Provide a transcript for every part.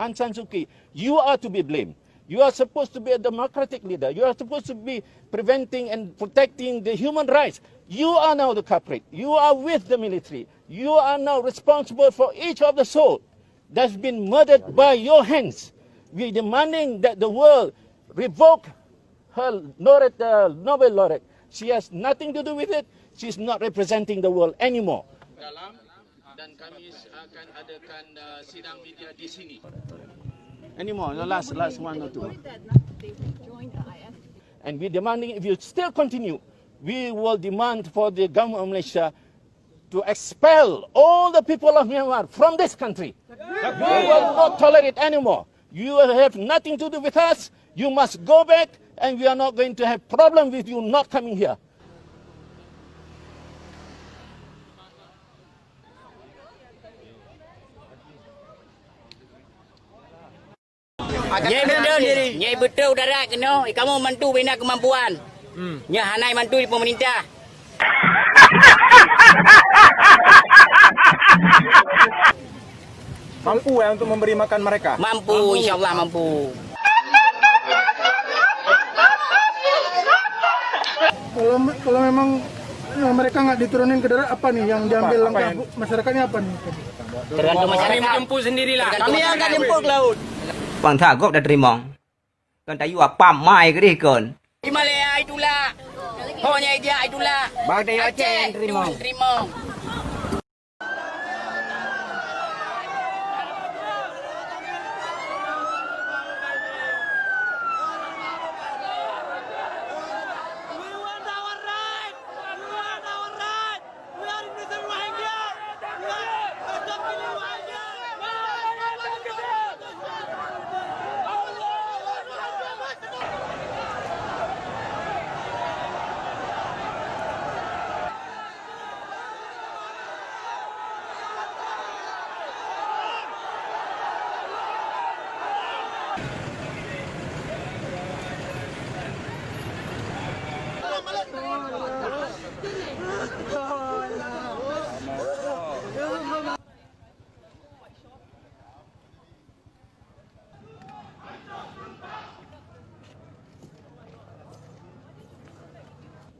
Aung San Suu Kyi, you are to be blamed. You are supposed to be a democratic leader. You are supposed to be preventing and protecting the human rights. You are now the culprit. You are with the military. You are now responsible for each of the souls that's been murdered by your hands. We're demanding that the world revoke her laureate, Nobel laureate. She has nothing to do with it. She's not representing the world anymore. Dalam dan kami akan adakan sidang media di sini. Anymore, the last one or two. And we're demanding, if you still continue, we will demand for the government of Malaysia to expel all the people of Myanmar from this country. We will not tolerate anymore. You have nothing to do with us. You must go back, and we are not going to have problem with you not coming here. Nyai betul darat kena. Kamu mantu bina kemampuan. Nyai hanai mantu di pemerintah. Mampu untuk memberi makan mereka? Mampu, insyaAllah mampu. Kalau memang mereka nggak diturunin ke darat, apa nih yang diambil langkah masyarakatnya apa nih? Tergantung masyarakat. Kami menjemput sendirilah. Kami akan jemput ke laut. Bang Thagop dah terima. Kan tayu apa mai ke dia kan? Himalaya itulah. Hanya dia itulah. Bang tayu Aceh yang terima.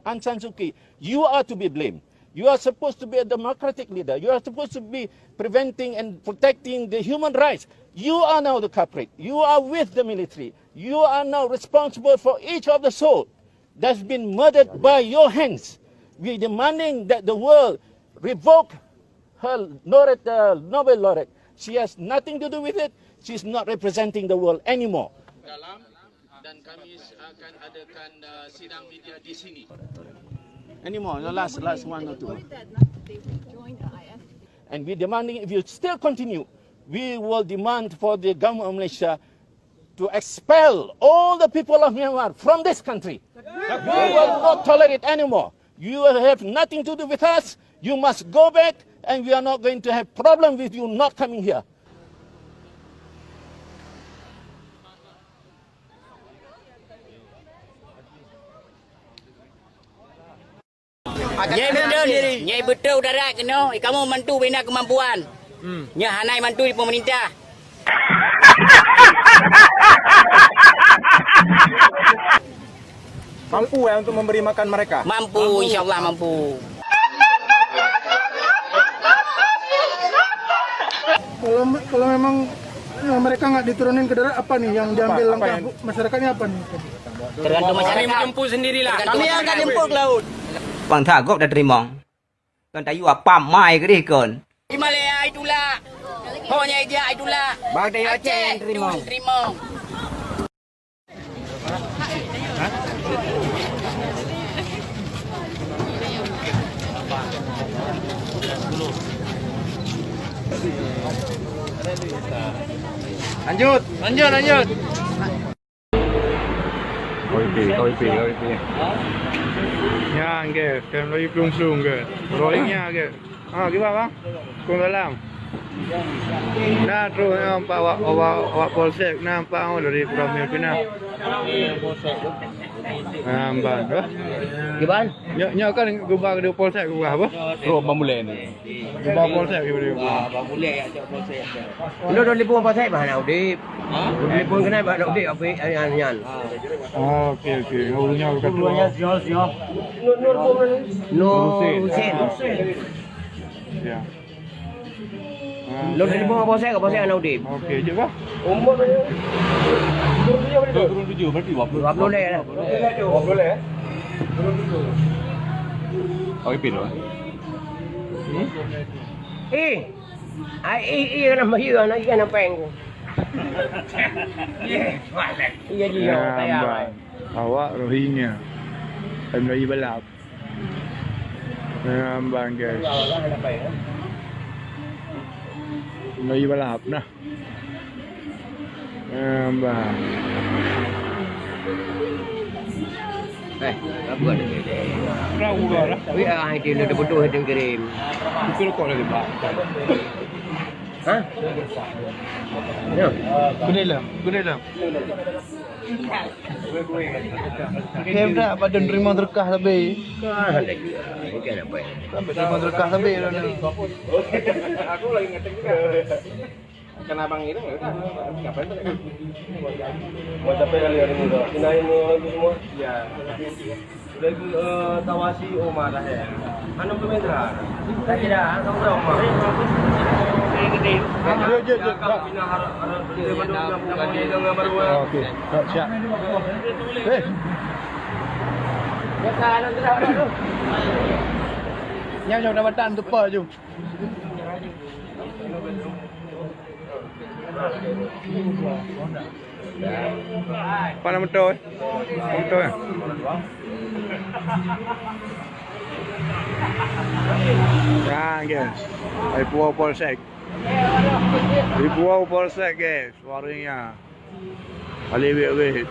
Aung San Suu Kyi, you are to be blamed. You are supposed to be a democratic leader. You are supposed to be preventing and protecting the human rights. You are now the culprit. You are with the military. You are now responsible for each of the souls that's been murdered by your hands. We're demanding that the world revoke her laureate, Nobel laureate. She has nothing to do with it. She's not representing the world anymore. Dalam dan kami akan adakan sidang media di sini. Anymore, the last one or two. And we're demanding, if you still continue, we will demand for the government of Malaysia to expel all the people of Myanmar from this country. We will not tolerate anymore. You have nothing to do with us. You must go back, and we are not going to have problem with you not coming here. Nyai betul darat kena. Kamu mantu bina kemampuan. Nyai hanai mantu di pemerintah. Mampu untuk memberi makan mereka? Mampu, insyaAllah mampu. Kalau memang mereka nggak diturunin ke darat, apa nih yang diambil langkah masyarakatnya apa nih? Tergantung masyarakat. Kami menjemput sendirilah. Kami akan jemput ke laut. Bang Thagop dah terima. Kan tayu apa mai ke dia kan? Himalaya itulah. Hanya dia itulah. Bang tayu Aceh yang terima. Lanjut. KWP. Yan ke, kan lagi pelungsung ke. Rohingya ke. Gimana bang? Kung dalam. Nah, terus nampak awak polsek nampak awak dari Puramil kena. Nampak tu. Gimana? Nya kan gubah di polsek gubah apa? Terus bambulan ni. Gubah polsek gimana gubah? Boleh ya cak polsek. Lu dah telefon pasal mana udip? Telefon kena nak udip apa yang. Ah, okey. Urunya kata. Nur Hussein. Ya. Lu telefon apa pasal anak udip? Okey je kah? Umur dia. Turun 7 berarti 20. 20 boleh lah. 20 KWP tu. Ai kena mahir nak ikan apa yang. Iya dia Nampak. Awak Rohingya. Memberi balap. Nampak guys. Memberi balap nah. Nampak. Apa ada ni? Kau ular lah. Tapi dia dah betul yang kirim. Itu kau lagi pak. Ha? Ya. Gede lah. Kem tak badan terima berkah tapi. Kan ada juga. Bukan apa. Sampai terima berkah tapi. Aku lagi ngetik juga. Kenapa ini enggak? Ngapain tuh? Mau capek kali hari ini tuh. Kinain lagu semua. Ya. Udah tawasi marah ya. Anu pemerintah. Tidak, kamu tahu mah. Okey, siap. Yang jabatan tu apa je? Apa nama tu? Betul ya? Jangan guys. Ibu polsek. Ibu polsek guys. Suaranya. Alih weh.